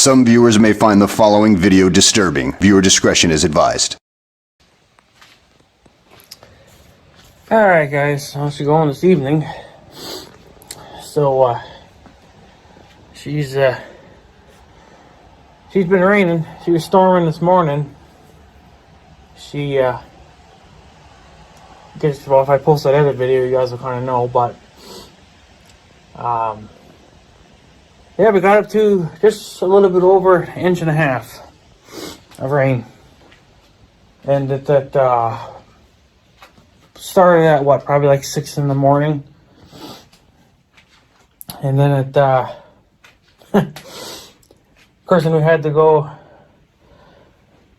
Some viewers may find the following video disturbing. Viewer discretion is advised. Alright guys, how's she going this evening? So, she's been raining. She was storming this morning. Guess, well, if I post that other video, you guys will kind of know, but, yeah, we got up to just a little bit over 1.5 inches of rain. And that started at what, probably like 6 in the morning. And then of course, then we had to go.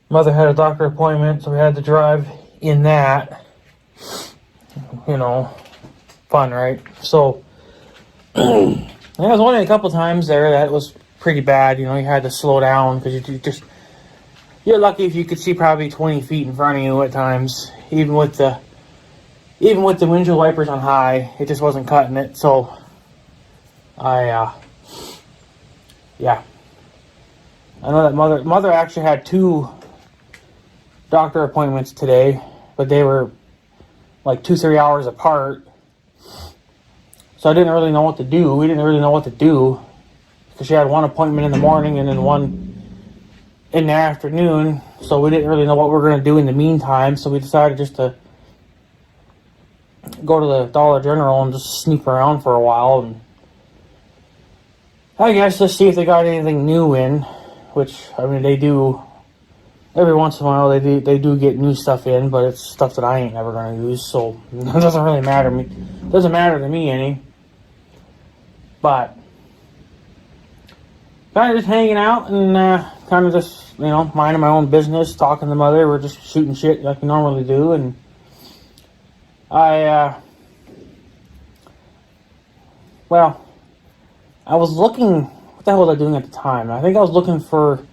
Mother had a doctor appointment, so we had to drive in that. You know, fun, right? So, I was only a couple times there that was pretty bad. You know, you had to slow down because you're lucky if you could see probably 20 feet in front of you at times. Even with the windshield wipers on high, it just wasn't cutting it. So, yeah. I know that mother actually had 2 doctor appointments today, but they were like 2-3 hours apart. So I didn't really know what to do. We didn't really know what to do because she had one appointment in the morning and then one in the afternoon. So we didn't really know what we were going to do in the meantime. So we decided just to go to the Dollar General and just sneak around for a while. And I guess just see if they got anything new in, which, I mean, they do. Every once in a while they do get new stuff in, but it's stuff that I ain't never going to use. So it doesn't really matter to me. It doesn't matter to me any. But kind of just hanging out and kind of just, you know, minding my own business, talking to mother. We're just shooting shit like we normally do. And I was looking, what the hell was I doing at the time? I think I was looking for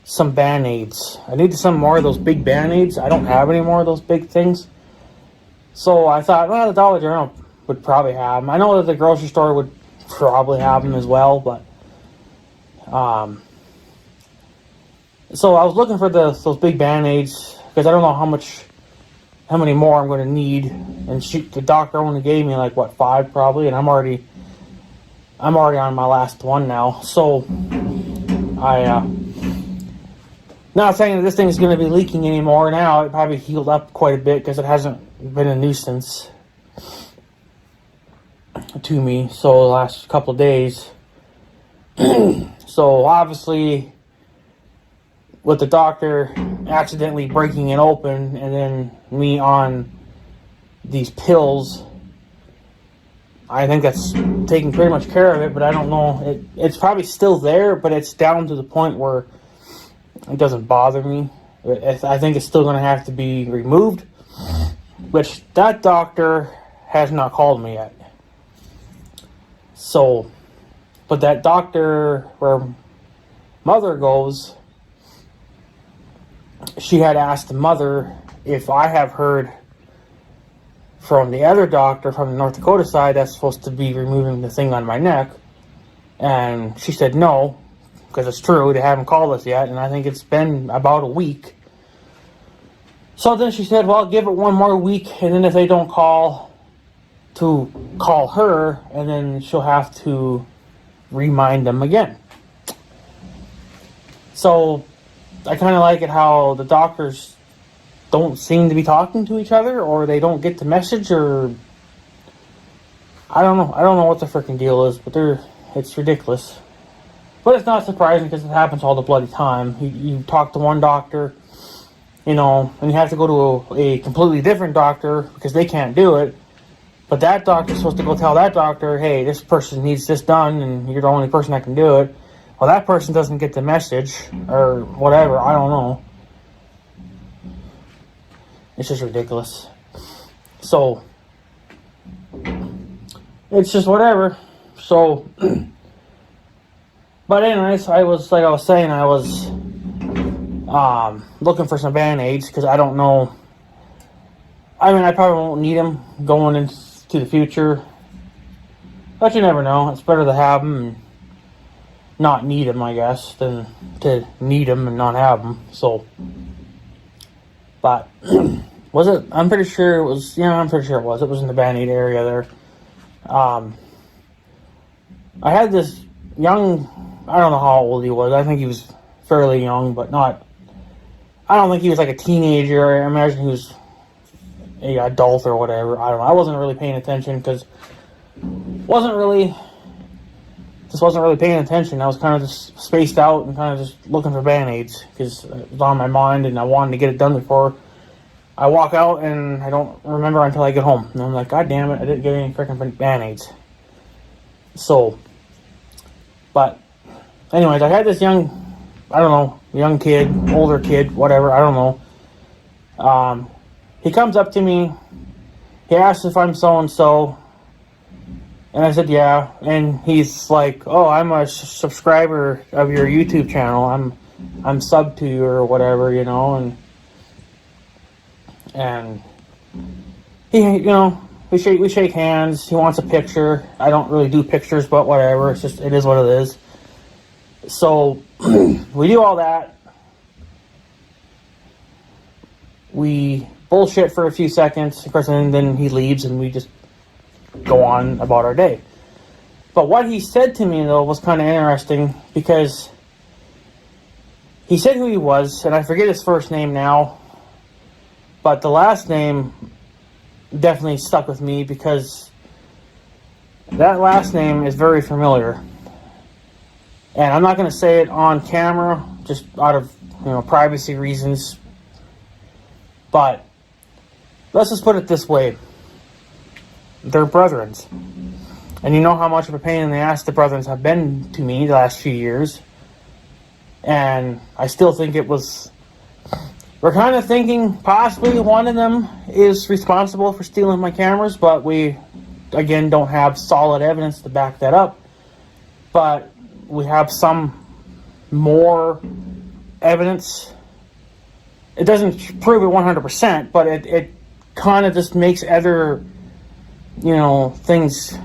some Band-Aids. I needed some more of those big Band-Aids. I don't have any more of those big things. So I thought, well, the Dollar General would probably have them. I know that the grocery store would probably have them as well, but so I was looking for those big Band-Aids because I don't know how many more I'm going to need. And the doctor only gave me like, what, 5 probably, and I'm already on my last one now. So not saying that this thing is going to be leaking anymore now. It probably healed up quite a bit because it hasn't been a nuisance to me. So the last couple of days. So obviously, with the doctor accidentally breaking it open and then me on these pills, I think that's taking pretty much care of it, but I don't know. It's probably still there, but it's down to the point where it doesn't bother me. I think it's still going to have to be removed, which that doctor has not called me yet. So, but that doctor where mother goes, she had asked the mother if I have heard from the other doctor from the North Dakota side that's supposed to be removing the thing on my neck. And she said no, because it's true, they haven't called us yet, and I think it's been about a week. So then she said, well, give it one more week, and then if they don't call her, and then she'll have to remind them again. So I kind of like it how the doctors don't seem to be talking to each other, or they don't get the message, or I don't know what the freaking deal is, but it's ridiculous. But it's not surprising because it happens all the bloody time. You talk to one doctor, you know, and you have to go to a completely different doctor because they can't do it. But that doctor's supposed to go tell that doctor, hey, this person needs this done, and you're the only person that can do it. Well, that person doesn't get the message, or whatever, I don't know. It's just ridiculous. So, it's just whatever. So, but anyways, I was looking for some Band-Aids because I don't know. I mean, I probably won't need them going into the future, but you never know. It's better to have them. And not need them, I guess, than to need them and not have them. So, but was it? I'm pretty sure it was. Yeah, I'm pretty sure it was. It was in the Band-Aid area there. I had this young. I don't know how old he was. I think he was fairly young, but not. I don't think he was like a teenager. I imagine he was a adult or whatever. I don't know. I wasn't really paying attention because wasn't really paying attention. I was kind of just spaced out and kind of just looking for Band-Aids because it was on my mind and I wanted to get it done before I walk out, and I don't remember until I get home. And I'm like, God damn it, I didn't get any freaking Band-Aids. So, but anyways, I had this young kid, older kid, whatever, I don't know. He comes up to me, he asks if I'm so-and-so, and I said, yeah, and he's like, oh, I'm a subscriber of your YouTube channel, I'm sub to you or whatever, you know, and he, you know, we shake hands, he wants a picture. I don't really do pictures, but whatever, it is what it is. So, we do all that. We bullshit for a few seconds, of course, and then he leaves and we just go on about our day. But what he said to me, though, was kind of interesting because he said who he was, and I forget his first name now, but the last name definitely stuck with me because that last name is very familiar. And I'm not going to say it on camera, just out of, you know, privacy reasons. But let's just put it this way. They're brethrens. And you know how much of a pain in the ass the brethrens have been to me the last few years. And I still think it was... We're kind of thinking possibly one of them is responsible for stealing my cameras, but we, again, don't have solid evidence to back that up. But we have some more evidence. It doesn't prove it 100%, but it kind of just makes other, you know, things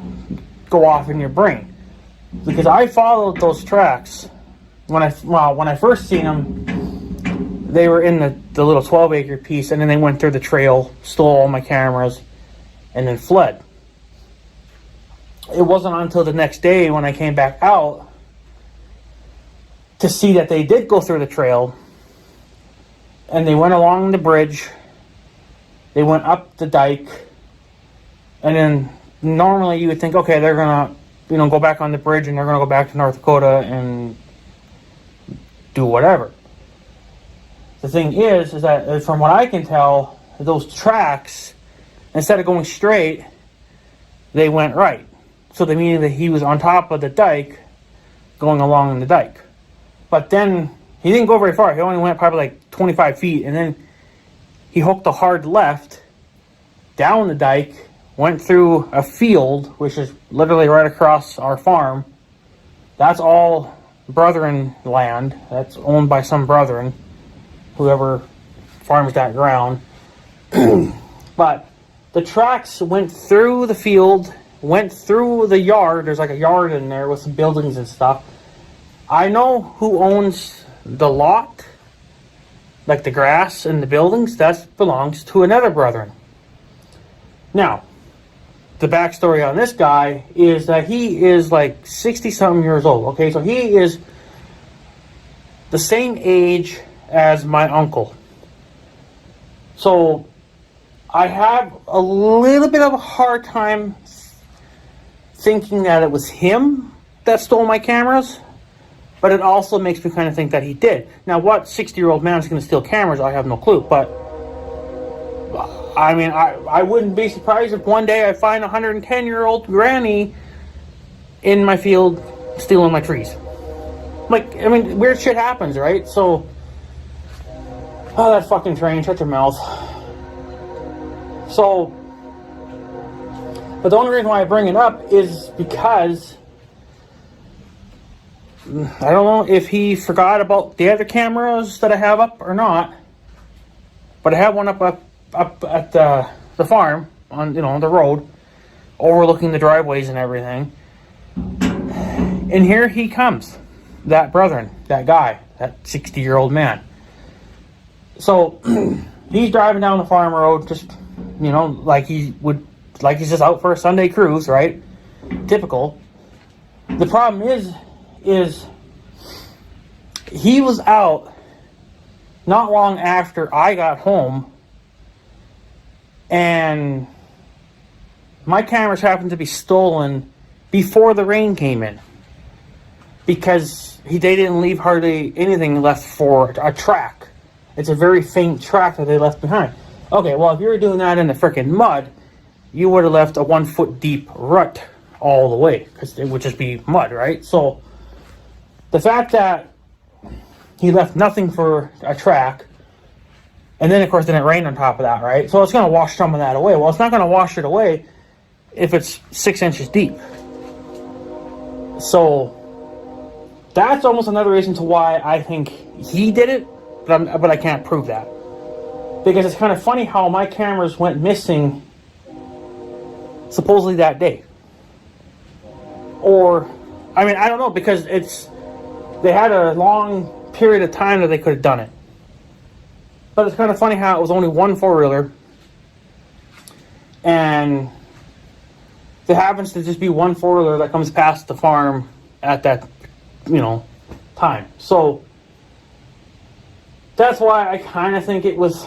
go off in your brain. Because I followed those tracks when I first seen them. They were in the little 12-acre piece, and then they went through the trail, stole all my cameras, and then fled. It wasn't until the next day when I came back out to see that they did go through the trail, and they went along the bridge, they went up the dike, and then normally you would think, okay, they're gonna, you know, go back on the bridge and they're gonna go back to North Dakota and do whatever. The thing is that from what I can tell, those tracks, instead of going straight, they went right. So they meaning that he was on top of the dike, going along the dike. But then he didn't go very far. He only went probably like 25 feet, and then he hooked a hard left down the dike, went through a field, which is literally right across our farm. That's all brethren land. That's owned by some brethren, whoever farms that ground. But the tracks went through the field, went through the yard. There's like a yard in there with some buildings and stuff. I know who owns the lot, like the grass and the buildings. That belongs to another brethren. Now, the backstory on this guy is that he is like 60-something years old. Okay, so he is the same age as my uncle. So I have a little bit of a hard time thinking that it was him that stole my cameras, but it also makes me kind of think that he did. Now, what 60-year-old man is going to steal cameras, I have no clue, but I mean, I wouldn't be surprised if one day I find a 110-year-old granny in my field stealing my trees. Like, I mean, weird shit happens, right? So, oh, that fucking train, shut your mouth. So, but the only reason why I bring it up is because I don't know if he forgot about the other cameras that I have up or not, but I have one up at the farm on, you know, on the road, overlooking the driveways and everything. And here he comes. that brethren, that guy, that 60-year-old man. So he's driving down the farm road, just, you know, like he's just out for a Sunday cruise, right? Typical. The problem is he was out not long after I got home, and my cameras happened to be stolen before the rain came in, because they didn't leave hardly anything left for a track. It's a very faint track that they left behind. Okay, well, if you were doing that in the frickin' mud, you would have left a 1 foot deep rut all the way, because it would just be mud, right? So the fact that he left nothing for a track, and then of course didn't rain on top of that, right? So it's going to wash some of that away. Well, it's not going to wash it away if it's 6 inches deep. So that's almost another reason to why I think he did it, but I can't prove that. Because it's kind of funny how my cameras went missing supposedly that day. Or, I mean, I don't know, because they had a long period of time that they could have done it. But it's kind of funny how it was only one four-wheeler, and there happens to just be one four-wheeler that comes past the farm at that, time. So that's why I kind of think it was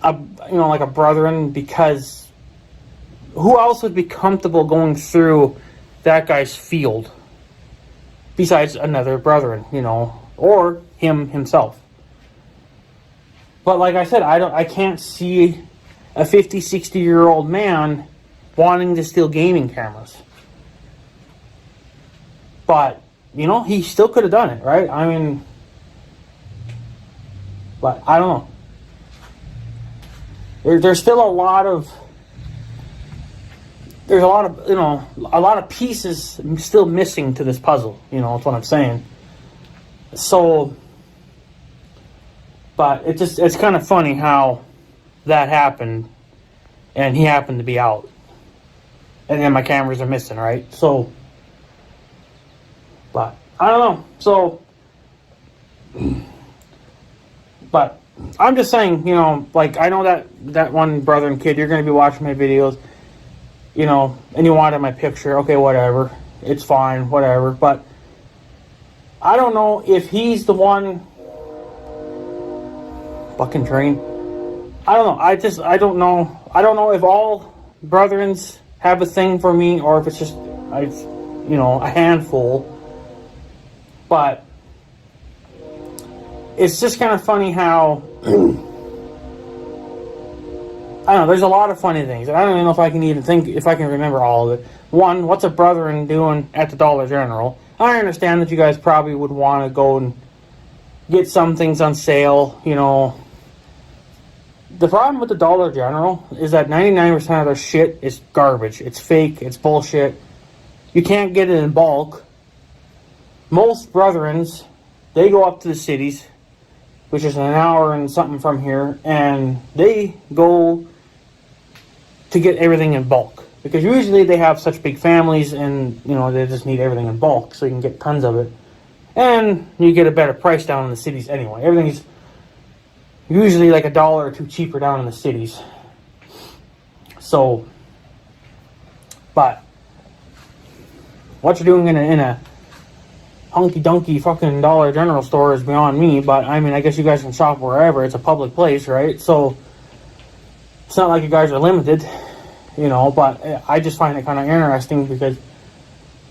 like a brethren, because who else would be comfortable going through that guy's field besides another brethren, or himself. But like I said, I can't see a 50, 60-year-old man wanting to steal gaming cameras. But, he still could have done it, right? I mean, but I don't know. There's still a lot of pieces still missing to this puzzle, that's what I'm saying. So, but it's kind of funny how that happened, and he happened to be out, and then my cameras are missing, right? So, but I don't know. So, but I'm just saying, I know that one brother and kid, you're going to be watching my videos, and you wanted my picture. Okay, whatever. It's fine, whatever. But I don't know if he's the one. Fucking train. I don't know. I don't know. I don't know if all brethrens have a thing for me, or if it's just, a handful. But it's just kind of funny how I don't know, there's a lot of funny things. I don't even know if I can remember all of it. One, what's a brethren doing at the Dollar General? I understand that you guys probably would want to go and get some things on sale, The problem with the Dollar General is that 99% of their shit is garbage. It's fake, it's bullshit. You can't get it in bulk. Most brethrens, they go up to the cities, which is an hour and something from here, and they go to get everything in bulk. Because usually they have such big families, and, they just need everything in bulk, so you can get tons of it. And you get a better price down in the cities anyway. Everything's usually like $1 or $2 cheaper down in the cities. So, but what you're doing in a hunky-dunky fucking Dollar General store is beyond me. But, I mean, I guess you guys can shop wherever. It's a public place, right? So, it's not like you guys are limited, But I just find it kind of interesting because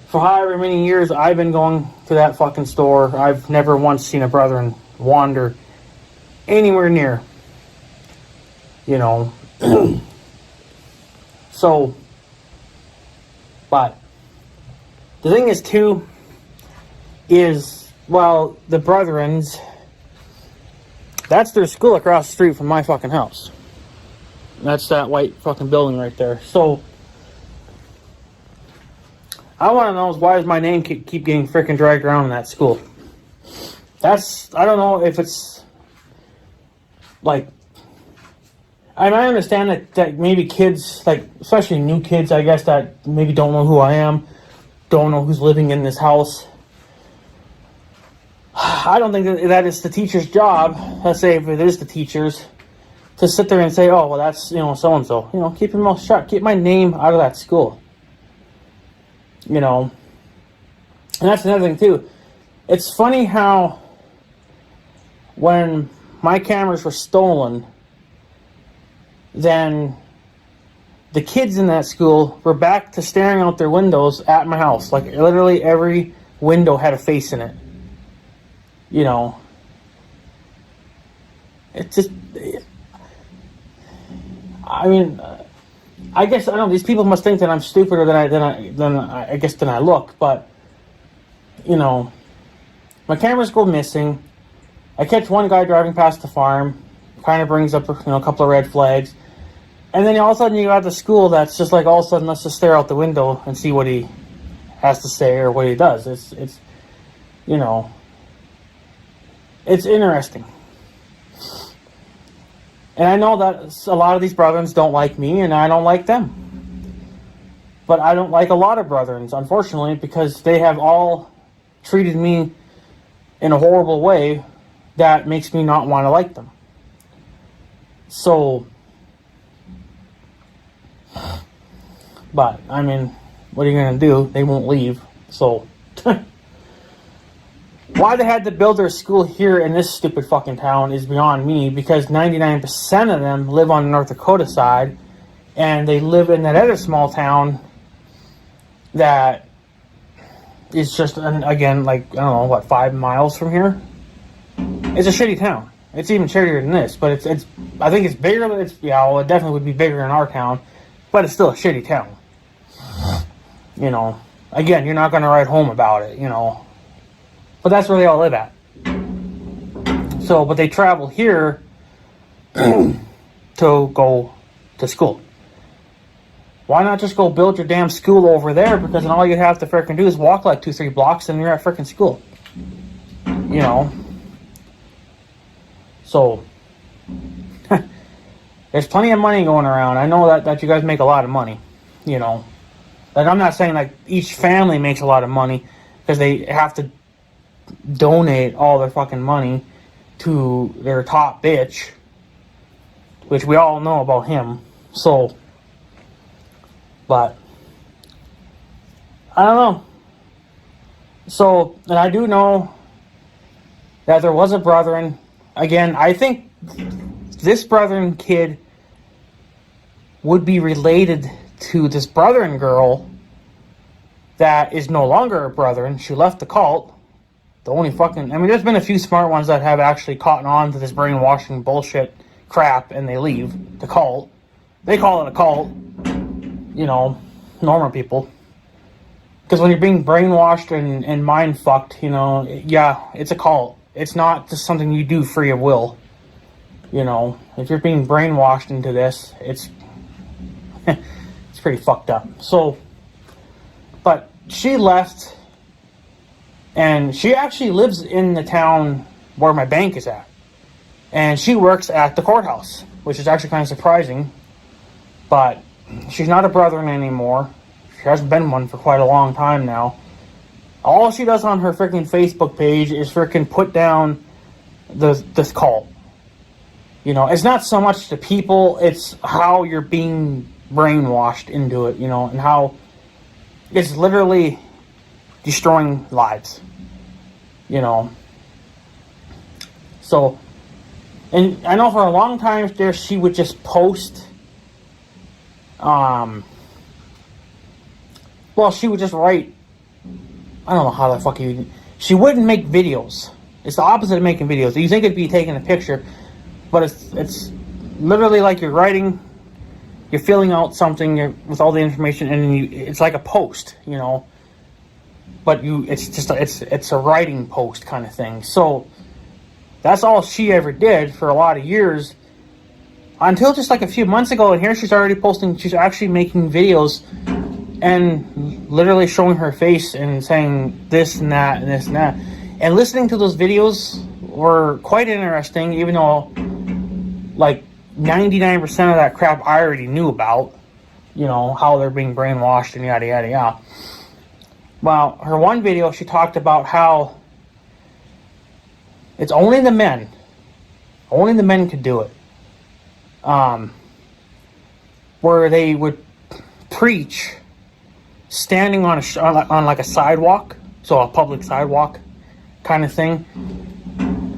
for however many years I've been going to that fucking store, I've never once seen a brethren wander anywhere near, So, but the thing is too, the brethren's, that's their school across the street from my fucking house. That's that white fucking building right there. So, I want to know is why does my name keep getting freaking dragged around in that school? I don't know if it's, I understand that maybe kids, especially new kids, I guess, that maybe don't know who I am, don't know who's living in this house, I don't think that it's the teacher's job, let's say if it is the teacher's, to sit there and say, oh, well, that's, so-and-so. Keep your mouth shut. Keep my name out of that school. And that's another thing, too. It's funny how when my cameras were stolen, then the kids in that school were back to staring out their windows at my house. Like, literally every window had a face in it. It's just... I guess I don't know. These people must think that I'm stupider than I look. But my cameras go missing. I catch one guy driving past the farm, kind of brings up a couple of red flags, and then all of a sudden you got the school that's just like all of a sudden let's just stare out the window and see what he has to say or what he does. It's interesting. And I know that a lot of these brethrens don't like me, and I don't like them. But I don't like a lot of brethrens, unfortunately, because they have all treated me in a horrible way that makes me not want to like them. So, but, what are you going to do? They won't leave. So, why they had to build their school here in this stupid fucking town is beyond me, because 99% of them live on the North Dakota side, and they live in that other small town that is just, again, 5 miles from here? It's a shitty town. It's even shittier than this, but it's I think it's bigger, it definitely would be bigger in our town, but it's still a shitty town. Again, you're not going to write home about it, But that's where they all live at. So, but they travel here to go to school. Why not just go build your damn school over there? Because then all you have to frickin' do is walk like 2-3 blocks and you're at frickin' school. So, there's plenty of money going around. I know that you guys make a lot of money. I'm not saying each family makes a lot of money because they have to donate all their fucking money to their top bitch, which we all know about him. So, but I don't know. So, and I do know that there was a brethren. Again, I think this brethren kid would be related to this brethren girl that is no longer a brethren. She left the cult. The only fucking... there's been a few smart ones that have actually caught on to this brainwashing bullshit crap, and they leave the cult. They call it a cult. Normal people. Because when you're being brainwashed and mind-fucked, it's a cult. It's not just something you do free of will. If you're being brainwashed into this, it's... it's pretty fucked up. So... But she left... And she actually lives in the town where my bank is at. And she works at the courthouse, which is actually kind of surprising. But she's not a brethren anymore. She hasn't been one for quite a long time now. All she does on her freaking Facebook page is freaking put down this cult. It's not so much the people, it's how you're being brainwashed into it, and how it's literally destroying lives, So, and I know for a long time there she would just post, she would just write, I don't know how the fuck she wouldn't make videos. It's the opposite of making videos. You think it'd be taking a picture, but it's literally like you're writing, you're filling out something with all the information, and then it's like a post, But it's a writing post kind of thing. So that's all she ever did for a lot of years, until just a few months ago. And here she's already posting. She's actually making videos and literally showing her face and saying this and that and this and that. And listening to those videos were quite interesting, even though 99% of that crap I already knew about. How they're being brainwashed and yada yada yada. Well, her one video, she talked about how It's only the men. Only the men could do it. Where they would preach standing on on like a sidewalk, so a public sidewalk kind of thing.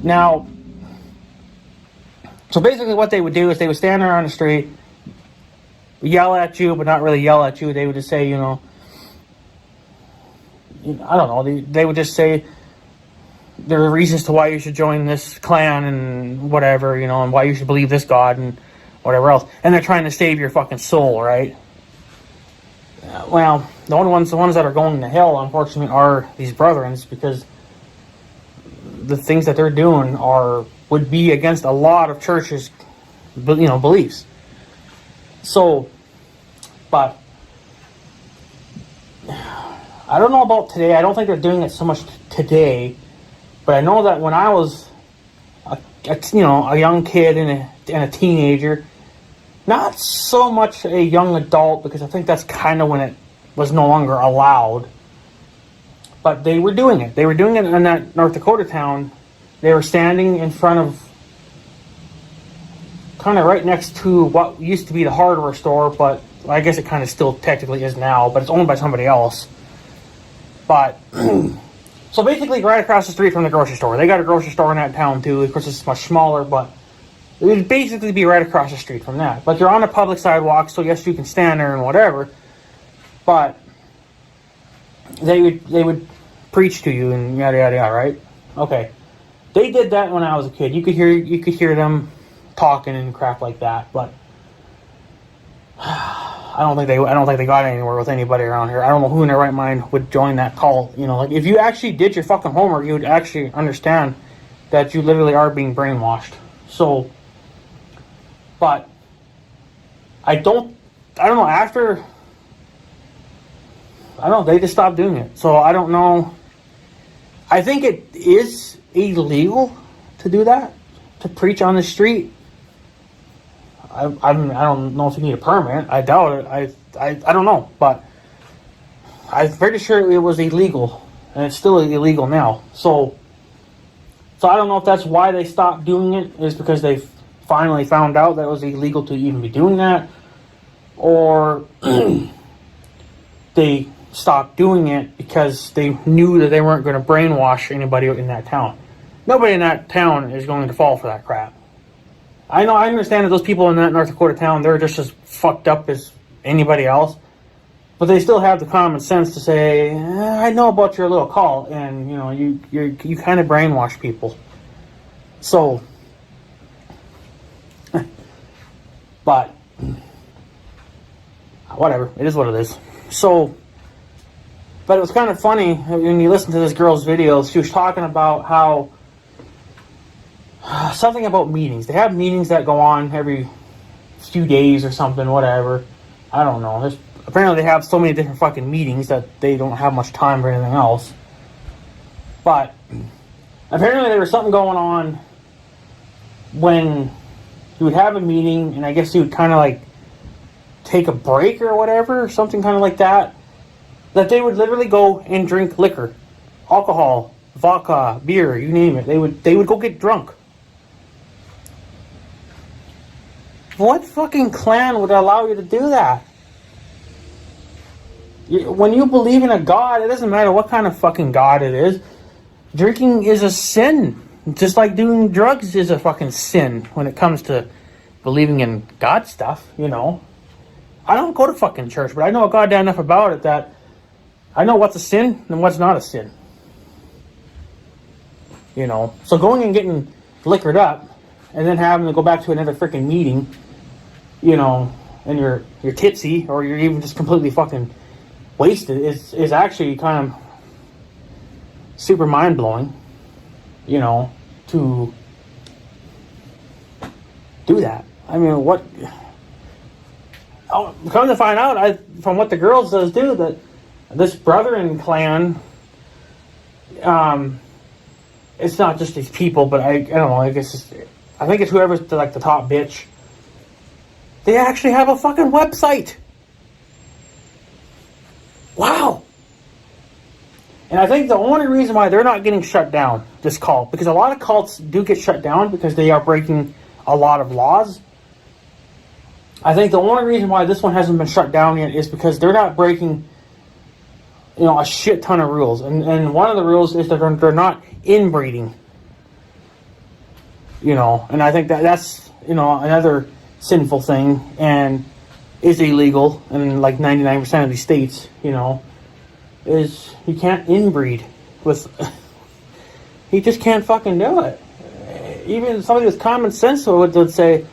Now, so basically what they would do is they would stand there on the street, yell at you, but not really yell at you. They would just say, you know, I don't know, they would just say there are reasons to why you should join this clan and whatever, you know, and why you should believe this God and whatever else. And they're trying to save your fucking soul, right? Well, the ones that are going to hell, unfortunately, are these brethrens, because the things that they're doing would be against a lot of churches, you know, beliefs. So, but I don't know about today. I don't think they're doing it so much today, but I know that when I was a young kid and a teenager, not so much a young adult, because I think that's kind of when it was no longer allowed. But they were doing it. They were doing it in that North Dakota town. They were standing in front of, kind of right next to what used to be the hardware store, but I guess it kind of still technically is now, but it's owned by somebody else. But, so basically right across the street from the grocery store. They got a grocery store in that town too. Of course, it's much smaller, but it would basically be right across the street from that. But you're on a public sidewalk, so yes, you can stand there and whatever. But they would preach to you and yada yada yada, right? Okay, they did that when I was a kid. You could hear them talking and crap like that. But I don't think they got anywhere with anybody around here. I don't know who in their right mind would join that cult. You know, like if you actually did your fucking homework, you would actually understand that you literally are being brainwashed. So. But I don't know, after, I don't know, they just stopped doing it. So I don't know. I think it is illegal to do that, to preach on the street. I don't know if you need a permit. I doubt it. I don't know. But I'm pretty sure it was illegal. And it's still illegal now. So I don't know if that's why they stopped doing it, is because they've finally found out that it was illegal to even be doing that, or they stopped doing it because they knew that they weren't going to brainwash anybody in that town. Nobody in that town is going to fall for that crap. I understand that those people in that North Dakota town, they're just as fucked up as anybody else, but they still have the common sense to say, I know about your little cult, and you know, you kind of brainwash people. So, but whatever, it is what it is. So, but it was kind of funny when you listen to this girl's videos. She was talking about how something about meetings. They have meetings that go on every few days or something, whatever. I don't know. Apparently they have so many different fucking meetings that they don't have much time for anything else. But apparently there was something going on when you would have a meeting, and I guess you would kind of like take a break or whatever, something kind of like that, that they would literally go and drink liquor, alcohol, vodka, beer, you name it. They would go get drunk. What fucking clan would allow you to do that? When you believe in a god, it doesn't matter what kind of fucking god it is. Drinking is a sin. Just like doing drugs is a fucking sin when it comes to believing in God stuff, you know. I don't go to fucking church, but I know goddamn enough about it that I know what's a sin and what's not a sin. You know. So going and getting liquored up and then having to go back to another freaking meeting, you know, and you're tipsy or you're even just completely fucking wasted is actually kind of super mind-blowing, you know, to do that. I mean, what... Oh, come to find out, from what the girl says too, that this Brethren clan, it's not just these people, but I don't know, I think it's whoever's like the top bitch. They actually have a fucking website. Wow. And I think the only reason why they're not getting shut down, this cult, because a lot of cults do get shut down because they are breaking a lot of laws. I think the only reason why this one hasn't been shut down yet is because they're not breaking, a shit ton of rules. And one of the rules is that they're not inbreeding. And I think that's, another sinful thing and is illegal in like 99% of these states, is you can't inbreed with, you just can't fucking do it. Even somebody with common sense would say,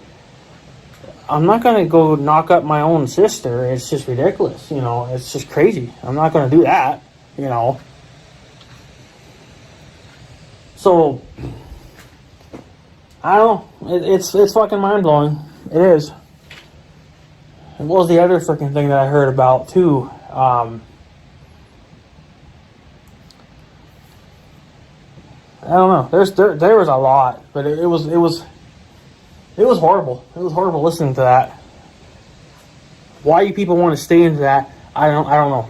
I'm not going to go knock up my own sister. It's just ridiculous, it's just crazy. I'm not going to do that, So, I don't know. It's fucking mind-blowing. It is. And what was the other freaking thing that I heard about, too? I don't know. There was a lot, but it was horrible. It was horrible listening to that. Why you people want to stay into that, I don't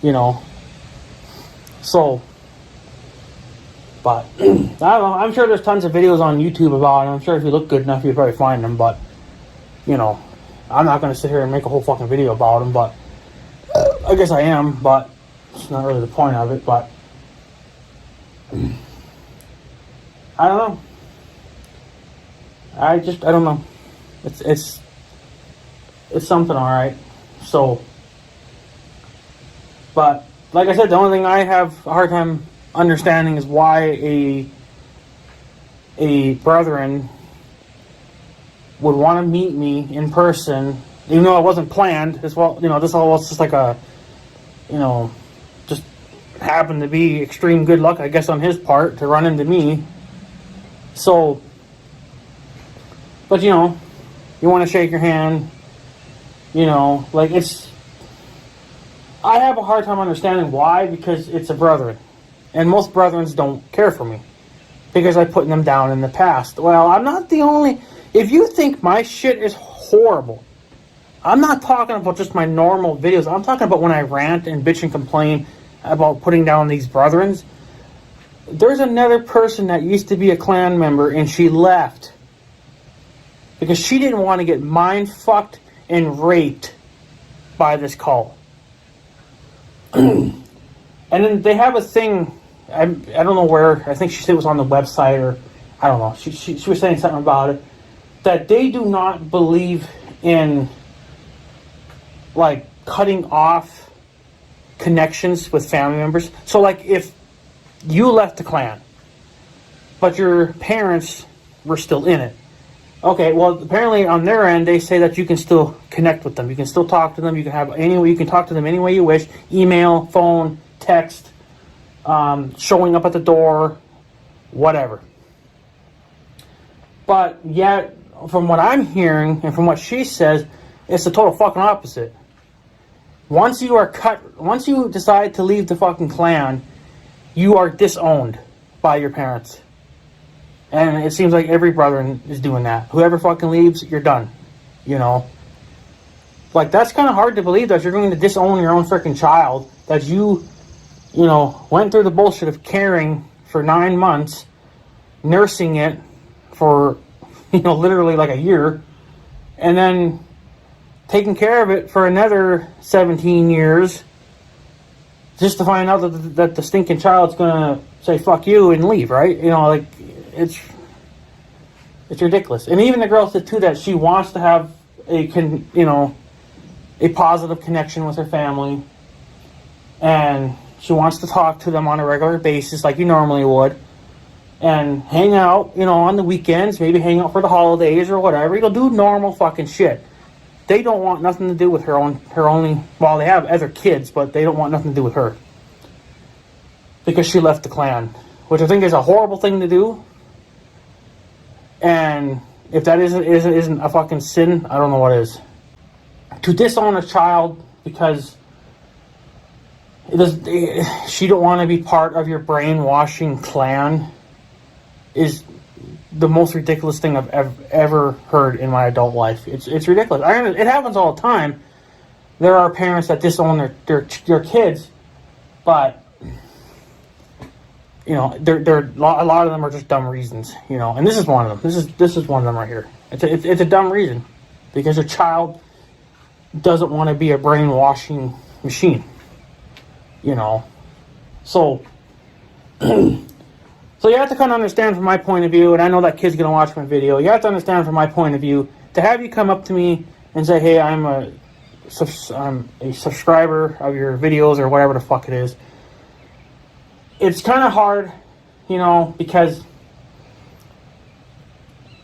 know. So, but I don't know. I'm sure there's tons of videos on YouTube about it. I'm sure if you look good enough, you'll probably find them. But I'm not going to sit here and make a whole fucking video about them. But I guess I am. But it's not really the point of it. But I don't know. I don't know. It's something, all right. So, but like I said, the only thing I have a hard time understanding is why a brethren would want to meet me in person, even though it wasn't planned. This all was just like a, just happened to be extreme good luck, I guess, on his part to run into me. So, but you want to shake your hand, like I have a hard time understanding why, because it's a brethren. And most brethrens don't care for me because I put them down in the past. Well, I'm not the only. If you think my shit is horrible, I'm not talking about just my normal videos. I'm talking about when I rant and bitch and complain about putting down these brethrens. There's another person that used to be a clan member and she left because she didn't want to get mind fucked and raped by this cult. And then they have a thing, I don't know where, I think she said it was on the website, or I don't know, she was saying something about it, that they do not believe in like cutting off connections with family members. So like if you left the clan but your parents were still in it, okay, well apparently on their end they say that you can still connect with them, you can still talk to them, you can talk to them any way you wish, email, phone, text, showing up at the door, whatever. But yet, from what I'm hearing and from what she says, it's the total fucking opposite. Once you decide to leave the fucking clan, you are disowned by your parents. And it seems like every brother is doing that. Whoever fucking leaves, you're done. Like, that's kind of hard to believe, that you're going to disown your own freaking child, that you went through the bullshit of caring for 9 months, nursing it for, literally like a year, and then taking care of it for another 17 years, just to find out that the stinking child's gonna say fuck you and leave, right? Like, it's ridiculous. And even the girl said too that she wants to have a positive connection with her family, and she wants to talk to them on a regular basis like you normally would, and hang out, on the weekends, maybe hang out for the holidays or whatever. You'll do normal fucking shit. They don't want nothing to do with her only, well, they have other kids, but they don't want nothing to do with her because she left the clan, which I think is a horrible thing to do. And if that isn't a fucking sin, I don't know what is. To disown a child because she don't want to be part of your brainwashing clan is the most ridiculous thing I've ever heard in my adult life. It's ridiculous. It happens all the time. There are parents that disown their kids But you know, a lot of them are just dumb reasons, you know, and this is one of them. This is one of them right here. It's a dumb reason because a child doesn't want to be a brainwashing machine, you know. So so you have to kind of understand from my point of view, and I know that kid's gonna watch my video. You have to understand from my point of view to have you come up to me and say, "Hey, I'm a subscriber of your videos," or whatever the fuck it is. It's kind of hard, you know, because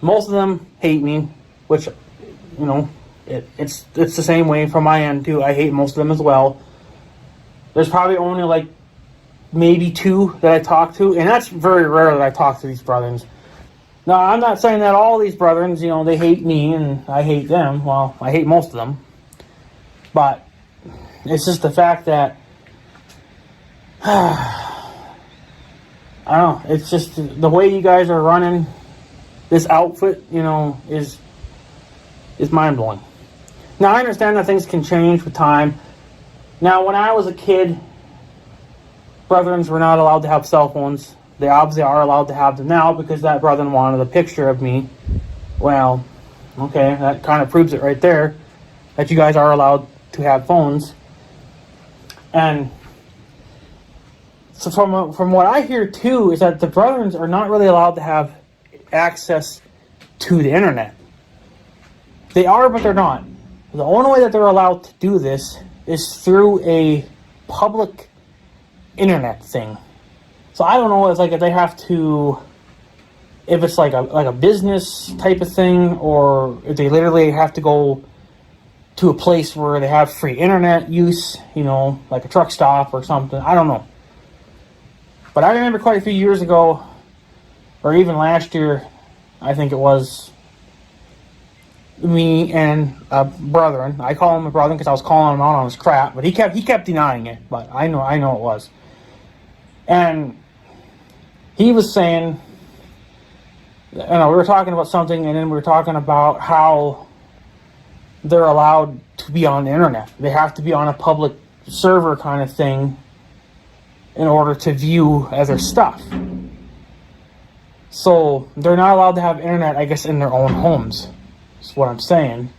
most of them hate me, which, you know, it's the same way from my end too. I hate most of them as well. There's probably only like maybe 2 that I talk to, and that's very rare that I talk to these brethren. Now, I'm not saying that all these brethren, you know, they hate me and I hate them. Well, I hate most of them. But it's just the fact that I don't know, it's just the way you guys are running this outfit, you know, is mind-blowing. Now, I understand that things can change with time. Now, when I was a kid, brethrens were not allowed to have cell phones. They obviously are allowed to have them now because that brethren wanted a picture of me. Well, okay, that kind of proves it right there, that you guys are allowed to have phones. And so from what I hear too is that the brethren are not really allowed to have access to the internet. They are, but they're not. The only way that they're allowed to do this is through a public internet thing. So I don't know, it's like if they have to, if it's like a business type of thing, or if they literally have to go to a place where they have free internet use, you know, like a truck stop or something. I don't know. But I remember quite a few years ago, or even last year, I think it was, me and a brethren. I call him a brother because I was calling him out on his crap, but he kept denying it. But I know it was. And he was saying, you know, we were talking about something, and then we were talking about how they're allowed to be on the internet. They have to be on a public server kind of thing in order to view other stuff. So they're not allowed to have internet, I guess, in their own homes. That's what I'm saying.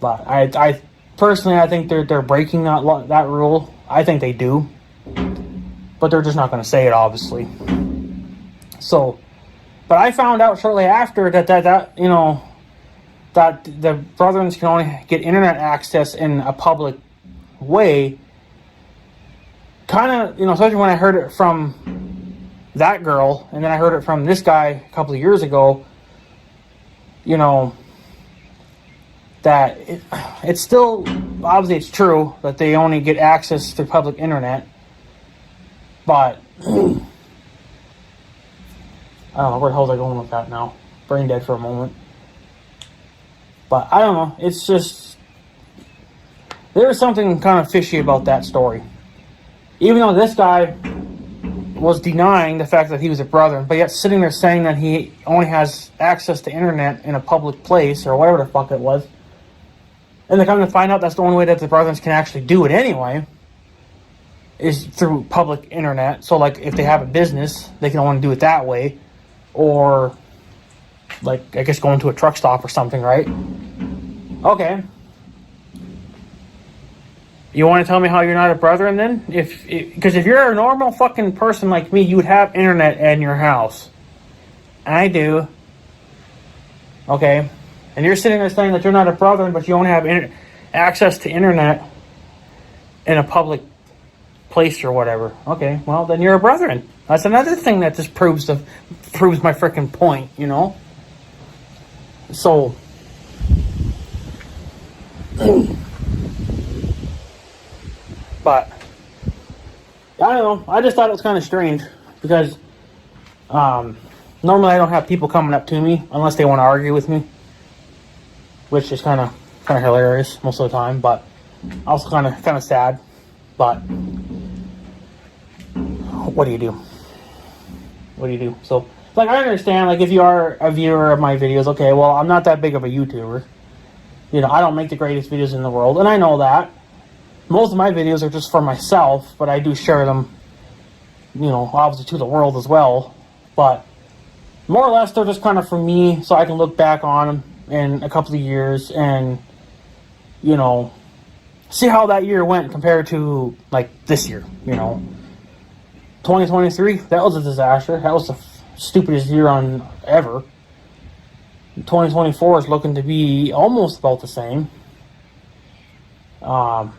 But I personally, I think they're breaking that rule. I think they do, but they're just not going to say it, obviously. So, but I found out shortly after that you know, that the brethren can only get internet access in a public way. Kind of, you know, especially when I heard it from that girl, and then I heard it from this guy a couple of years ago, you know, that it's still, obviously it's true that they only get access to public internet, but I don't know, where the hell was I going with that now? Brain dead for a moment. But I don't know, it's just, there's something kind of fishy about that story. Even though this guy was denying the fact that he was a brother, but yet sitting there saying that he only has access to internet in a public place, or whatever the fuck it was. And they come to find out that's the only way that the brothers can actually do it anyway, is through public internet. So, like, if they have a business, they can only do it that way. Or, like, I guess going to a truck stop or something, right? Okay. You want to tell me how you're not a brethren then? Because if you're a normal fucking person like me, you would have internet in your house. I do. Okay. And you're sitting there saying that you're not a brethren, but you only have access to internet in a public place or whatever. Okay, well, then you're a brethren. That's another thing that just proves my freaking point, you know? So... But I don't know. I just thought it was kind of strange because normally I don't have people coming up to me unless they want to argue with me, which is kind of hilarious most of the time, but also kind of sad. But what do you do? What do you do? So, like, I understand, like, if you are a viewer of my videos, okay, well, I'm not that big of a YouTuber. You know, I don't make the greatest videos in the world, and I know that. most of my videos are just for myself, but I do share them, obviously to the world as well. But more or less, they're just kind of for me, so I can look back on them in a couple of years and, see how that year went compared to, like, this year, 2023, that was a disaster. That was the stupidest year on ever. 2024 is looking to be almost about the same. But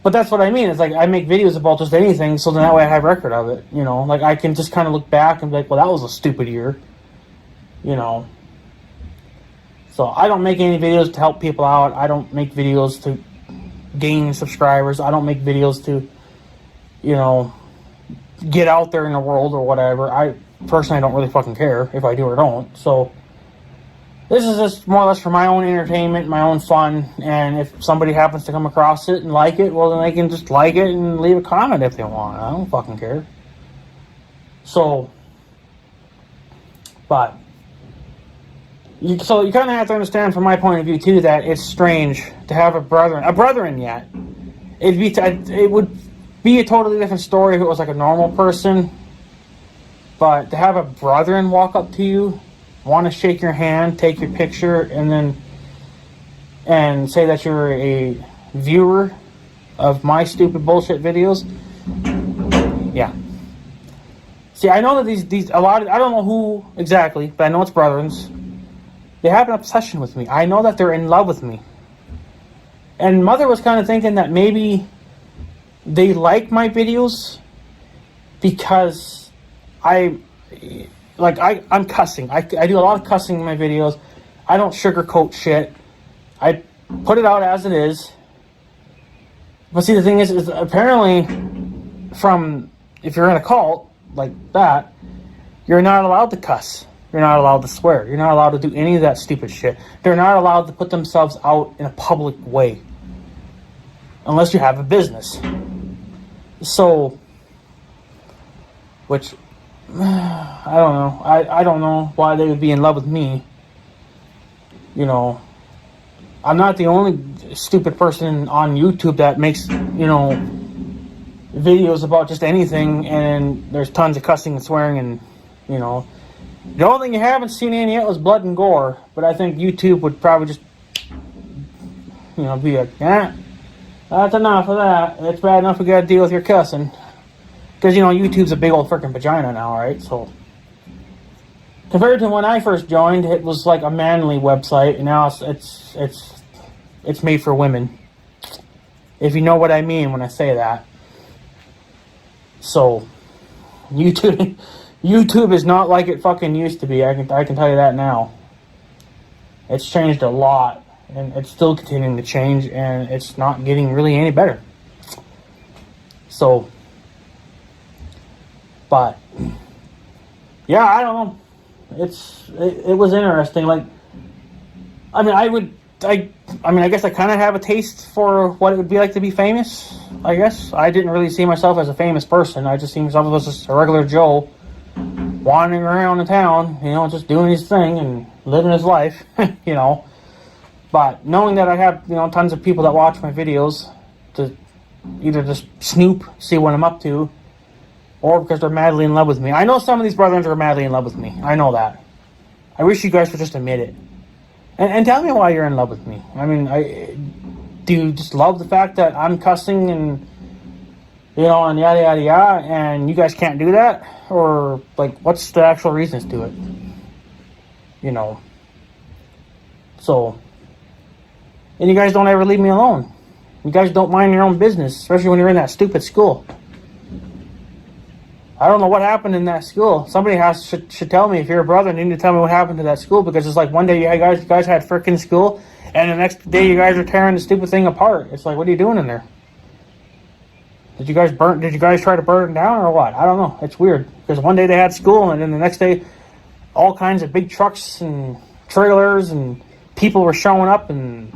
that's what I mean. It's like I make videos about just anything, so then that way I have record of it. Like I can just kind of look back and be like, well, that was a stupid year. So I don't make any videos to help people out. I don't make videos to gain subscribers. I don't make videos to, get out there in the world or whatever. I personally don't really fucking care if I do or don't. So this is just more or less for my own entertainment, my own fun, and if somebody happens to come across it and like it, well, then they can just like it and leave a comment if they want. I don't fucking care. So, but, you kind of have to understand from my point of view, too, that it's strange to have a brethren yet. It would be a totally different story if it was like a normal person, but to have a brethren walk up to you, want to shake your hand, take your picture, and say that you're a viewer of my stupid bullshit videos. Yeah. See, I know that these a lot of, I don't know who exactly, but I know it's brethrens. They have an obsession with me. I know that they're in love with me. And Mother was kind of thinking that maybe they like my videos because I'm cussing. I do a lot of cussing in my videos. I don't sugarcoat shit. I put it out as it is. But see, the thing is apparently if you're in a cult like that, you're not allowed to cuss. You're not allowed to swear. You're not allowed to do any of that stupid shit. They're not allowed to put themselves out in a public way. Unless you have a business. So, which, I don't know. I don't know why they would be in love with me. I'm not the only stupid person on YouTube that makes, videos about just anything, and there's tons of cussing and swearing, and, the only thing you haven't seen in yet was blood and gore, but I think YouTube would probably just, be like, that's enough of that. It's bad enough we gotta deal with your cussing. Because, YouTube's a big old freaking vagina now, right? So, compared to when I first joined, it was like a manly website, and now it's made for women. If you know what I mean when I say that. So, YouTube is not like it fucking used to be. I can tell you that now. It's changed a lot, and it's still continuing to change, and it's not getting really any better. So, but yeah, I don't know. It was interesting. Like, I guess I kind of have a taste for what it would be like to be famous. I guess I didn't really see myself as a famous person. I just see myself as just a regular Joe, wandering around the town, just doing his thing and living his life, But knowing that I have, tons of people that watch my videos to either just snoop, see what I'm up to, or because they're madly in love with me. I know some of these brothers are madly in love with me. I know that. I wish you guys would just admit it. And tell me why you're in love with me. I mean, do you just love the fact that I'm cussing and, and yada, yada, yada, and you guys can't do that? Or, like, what's the actual reasons to it? So, and you guys don't ever leave me alone. You guys don't mind your own business, especially when you're in that stupid school. I don't know what happened in that school. Somebody should tell me. If you're a brother, you need to tell me what happened to that school, because it's like one day you guys had frickin' school, and the next day you guys are tearing the stupid thing apart. It's like, what are you doing in there? Did you guys try to burn it down or what? I don't know. It's weird, because one day they had school, and then the next day all kinds of big trucks and trailers and people were showing up, and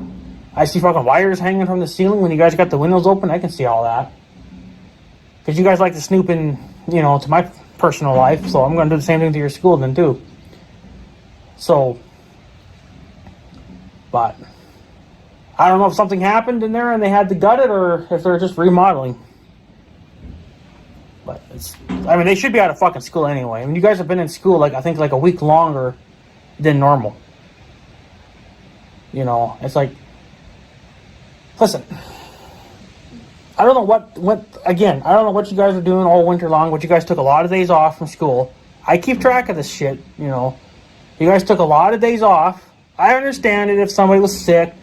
I see fucking wires hanging from the ceiling when you guys got the windows open. I can see all that. Because you guys like to snoop in, to my personal life, so I'm going to do the same thing to your school then, too. So, but, I don't know if something happened in there and they had to gut it, or if they're just remodeling. But they should be out of fucking school anyway. I mean, you guys have been in school I think a week longer than normal. You know, it's like, listen, I don't know I don't know what you guys are doing all winter long, but you guys took a lot of days off from school. I keep track of this shit, you know. You guys took a lot of days off. I understand it if somebody was sick.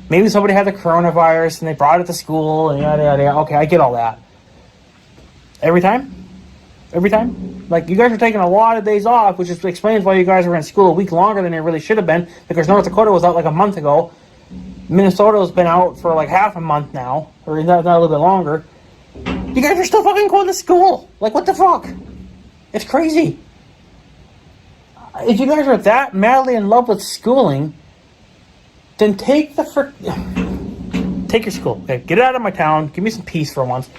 Maybe somebody had the coronavirus and they brought it to school and yada, yada, yada. Okay, I get all that. Every time? Like, you guys are taking a lot of days off, which just explains why you guys were in school a week longer than they really should have been, because North Dakota was out like a month ago. Minnesota's been out for like half a month now, or not a little bit longer. You guys are still fucking going to school. Like, what the fuck? It's crazy. If you guys are that madly in love with schooling, then take your school. Okay? Get it out of my town. Give me some peace for once.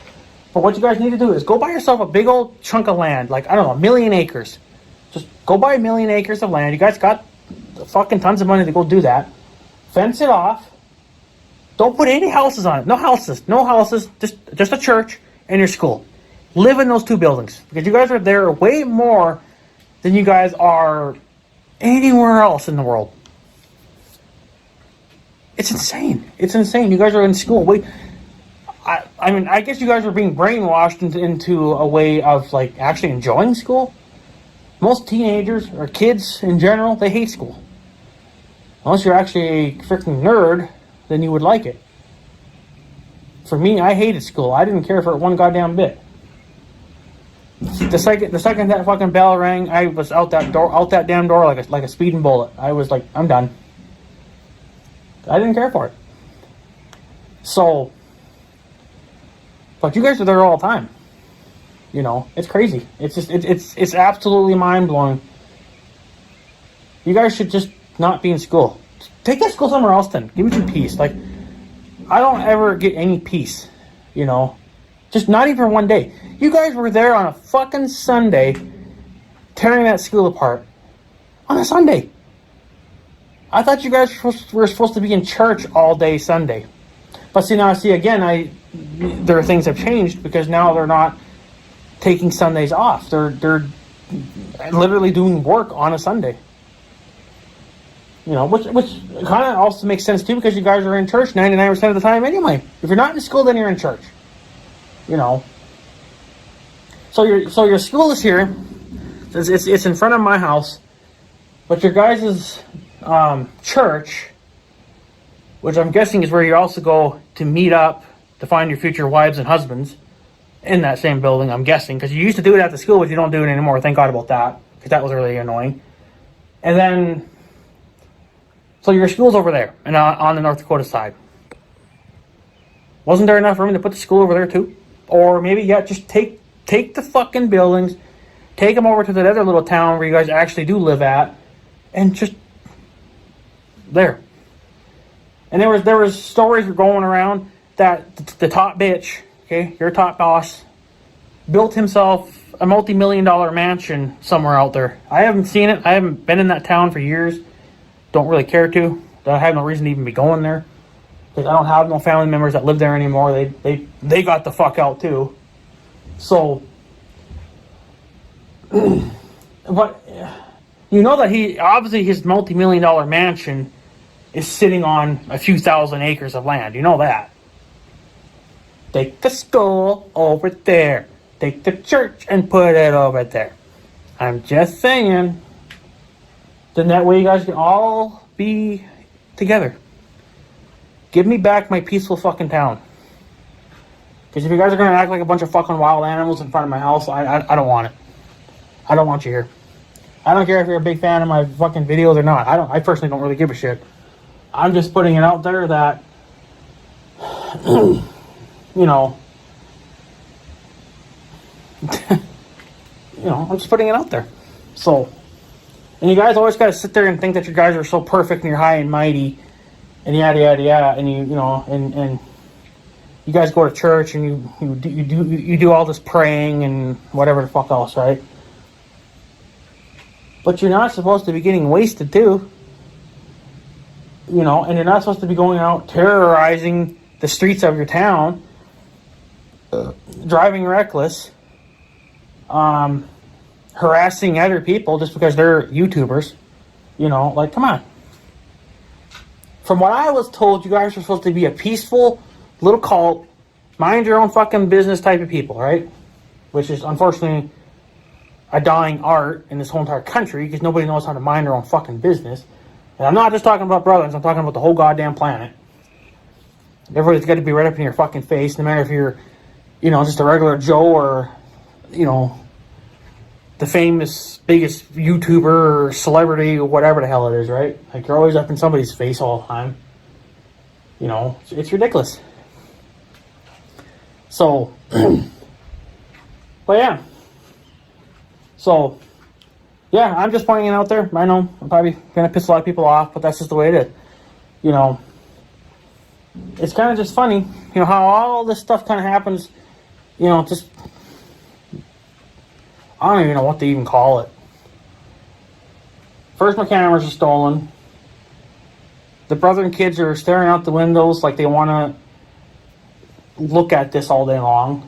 But what you guys need to do is go buy yourself a big old chunk of land, like, I don't know, 1 million acres. Just go buy 1 million acres of land. You guys got fucking tons of money to go do that. Fence it off. Don't put any houses on it. No houses. Just a church and your school. Live in those 2 buildings, because you guys are there way more than you guys are anywhere else in the world. It's insane. You guys are in school. I guess you guys are being brainwashed into a way of, like, actually enjoying school. Most teenagers, or kids in general, they hate school. Unless you're actually a freaking nerd, then you would like it. For me, I hated school. I didn't care for it one goddamn bit. The second that fucking bell rang, I was out that damn door like a speeding bullet. I was like, I'm done. I didn't care for it. So, but you guys are there all the time. You know, it's crazy. It's absolutely mind blowing. You guys should just not be in school. Take that school somewhere else then. Give me some peace. Like, I don't ever get any peace. You know, just not even for one day. You guys were there on a fucking Sunday, tearing that school apart. On a Sunday. I thought you guys were supposed to be in church all day Sunday. But again, there are things have changed, because now they're not taking Sundays off. They're literally doing work on a Sunday. You know, which kind of also makes sense too, because you guys are in church 99% of the time anyway. If you're not in school, then you're in church. You know. So your school is here. It's in front of my house, but your guys' church, which I'm guessing is where you also go to meet up to find your future wives and husbands, in that same building, I'm guessing, because you used to do it at the school, but you don't do it anymore. Thank God about that, because that was really annoying. And then, so your school's over there, and on the North Dakota side. Wasn't there enough room to put the school over there too? Or maybe, just take the fucking buildings, take them over to that other little town where you guys actually do live at, and just there. And there was stories going around that the top bitch, okay, your top boss, built himself a multi-million-dollar mansion somewhere out there. I haven't seen it. I haven't been in that town for years. Don't really care to. I have no reason to even be going there, because I don't have no family members that live there anymore. They got the fuck out too. So, but you know that his multi-million-dollar mansion is sitting on a few thousand acres of land. You know that. Take the school over there. Take the church and put it over there. I'm just saying. Then that way you guys can all be together. Give me back my peaceful fucking town. Because if you guys are going to act like a bunch of fucking wild animals in front of my house, I don't want it. I don't want you here. I don't care if you're a big fan of my fucking videos or not. I personally don't really give a shit. I'm just putting it out there that, you know, I'm just putting it out there. So, and you guys always got to sit there and think that you guys are so perfect and you're high and mighty and yada yada yada, and and you guys go to church and you do all this praying and whatever the fuck else, right? But you're not supposed to be getting wasted too. you know, and you're not supposed to be going out terrorizing the streets of your town, driving reckless, harassing other people just because they're YouTubers. You know, like, come on. From what I was told, you guys are supposed to be a peaceful little cult, mind your own fucking business type of people, right? Which is unfortunately a dying art in this whole entire country because nobody knows how to mind their own fucking business. And I'm not just talking about brothers, I'm talking about the whole goddamn planet. Everybody's got to be right up in your fucking face, no matter if you're, you know, just a regular Joe or, you know, the famous, biggest YouTuber or celebrity or whatever the hell it is, right? Like, you're always up in somebody's face all the time. You know, it's ridiculous. So, but yeah. So, yeah, I'm just pointing it out there. I know I'm probably going to piss a lot of people off, but that's just the way it is. You know, it's kind of just funny, you know, how all this stuff kind of happens, you know, just, I don't even know what to even call it. First, my cameras are stolen. The brother and kids are staring out the windows like they want to look at this all day long.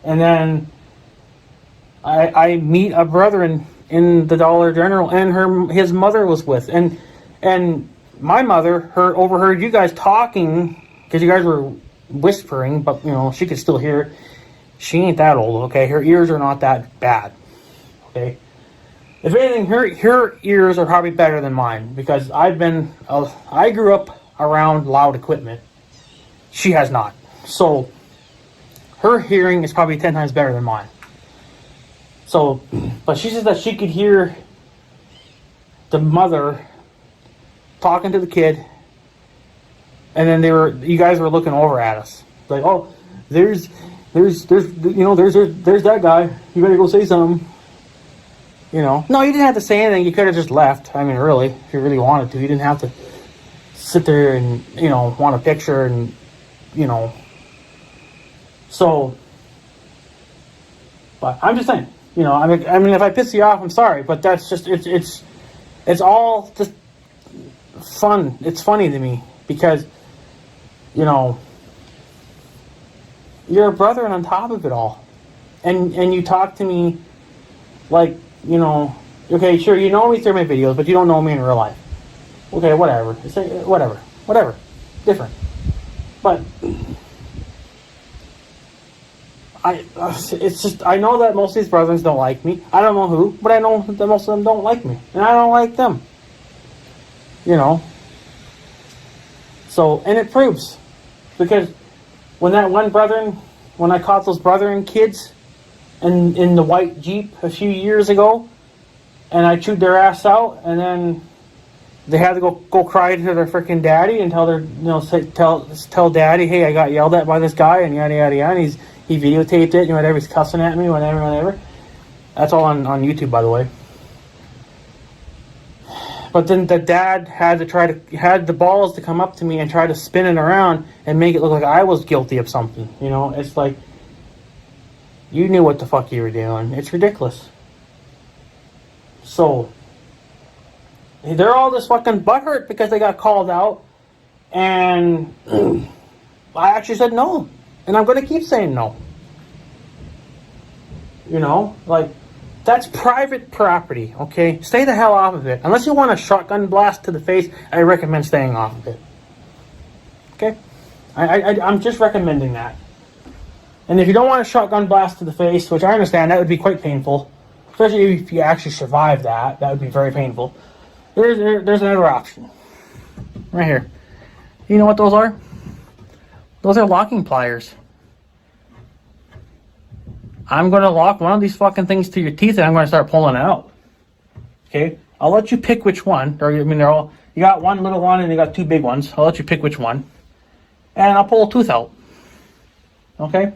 And then I meet a brother in the Dollar General, and his mother was with, and my mother overheard you guys talking because you guys were whispering, but you know she could still hear it. She ain't that old, okay? Her ears are not that bad, okay? If anything, her ears are probably better than mine because I grew up around loud equipment. She has not, so her hearing is probably 10 times better than mine. So, but she says that she could hear the mother talking to the kid, and then you guys were looking over at us like, oh, there's that guy. You better go say something. You know, no, you didn't have to say anything. You could have just left. I mean, really, if you really wanted to, you didn't have to sit there and want a picture and So, but I'm just saying. I mean, if I piss you off, I'm sorry, but that's just it's all just fun. It's funny to me because you're a brother, and on top of it all, and you talk to me like okay, sure, you know me through my videos, but you don't know me in real life. Okay, whatever. Whatever. Different, but. It's just, I know that most of these brothers don't like me. I don't know who, but I know that most of them don't like me. And I don't like them. So, and it proves. Because when I caught those brethren kids in the white Jeep a few years ago, and I chewed their ass out, and then they had to go cry to their freaking daddy and tell daddy, hey, I got yelled at by this guy, and yada, yada, yada, and he videotaped it, whatever, he's cussing at me, whatever. That's all on YouTube, by the way. But then the dad had the balls to come up to me and try to spin it around and make it look like I was guilty of something. It's like, you knew what the fuck you were doing. It's ridiculous. So, they're all just fucking butthurt because they got called out. And I actually said no. And I'm going to keep saying no. Like, that's private property, okay? Stay the hell off of it. Unless you want a shotgun blast to the face, I recommend staying off of it. Okay? I'm just recommending that. And if you don't want a shotgun blast to the face, which I understand, that would be quite painful. Especially if you actually survive that. That would be very painful. There's another option. Right here. You know what those are? Those are locking pliers. I'm going to lock one of these fucking things to your teeth, and I'm going to start pulling it out. Okay? I'll let you pick which one. They're all... You got one little one, and you got two big ones. I'll let you pick which one. And I'll pull a tooth out. Okay?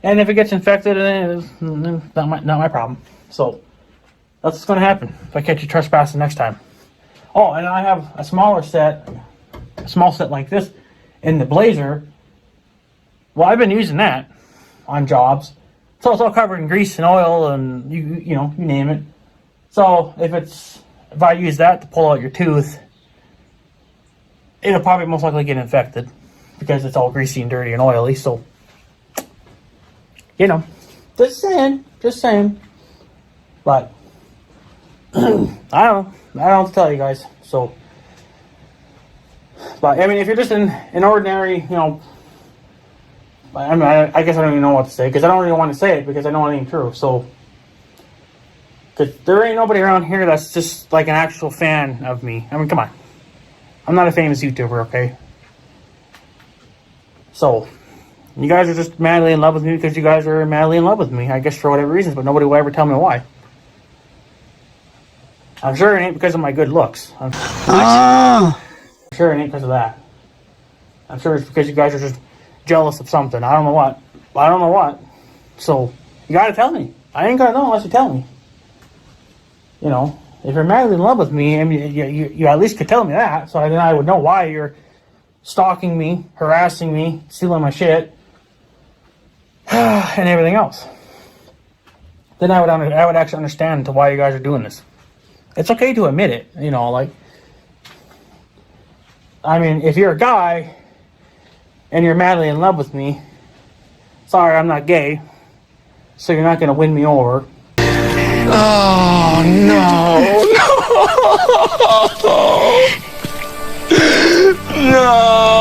And if it gets infected, it's not my problem. So, that's what's going to happen if I catch you trespassing next time. Oh, and I have a small set like this in the Blazer. Well, I've been using that on jobs. So it's all covered in grease and oil and you name it. So if it's if I use that to pull out your tooth, it'll probably most likely get infected because it's all greasy and dirty and oily. So, you know, just saying. But I don't know what to tell you guys. So, but I mean, if you're just an ordinary, you know, I mean, I guess I don't even know what to say because I don't really want to say it because I know it ain't true. So, because there ain't nobody around here that's just like an actual fan of me. I mean, come on. I'm not a famous YouTuber, okay? So, you guys are just madly in love with me because you guys are madly in love with me, I guess for whatever reasons, but nobody will ever tell me why. I'm sure it ain't because of my good looks. I'm sure it ain't because of that. I'm sure it's because you guys are just jealous of something. I don't know what. So, you gotta tell me. I ain't gonna know unless you tell me. You know, if you're madly in love with me, I mean, you at least could tell me that, so then I would know why you're stalking me, harassing me, stealing my shit, and everything else. Then I would actually understand to why you guys are doing this. It's okay to admit it, you know, like, I mean, if you're a guy and you're madly in love with me, sorry, I'm not gay, so you're not going to win me over. Oh, no. No.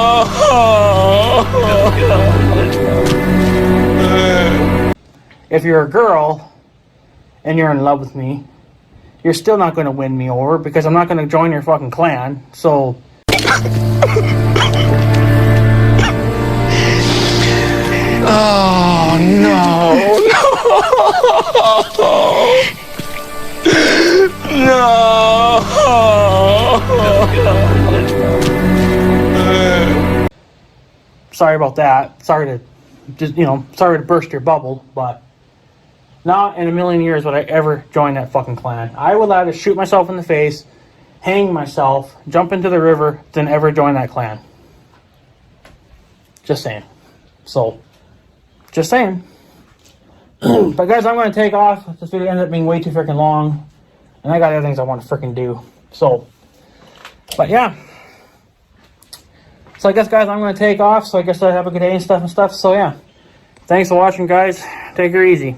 If you're a girl and you're in love with me, you're still not going to win me over because I'm not going to join your fucking clan. So oh, no. No. Sorry about that. Sorry to burst your bubble, but not in a million years would I ever join that fucking clan. I would rather shoot myself in the face, hang myself, jump into the river, than ever join that clan. Just saying. So, just saying. But guys, I'm going to take off. This video ended up being way too freaking long, and I got other things I want to freaking do. So, but yeah. So I guess, guys, I'm going to take off. So I guess I have a good day and stuff. So yeah. Thanks for watching, guys. Take her easy.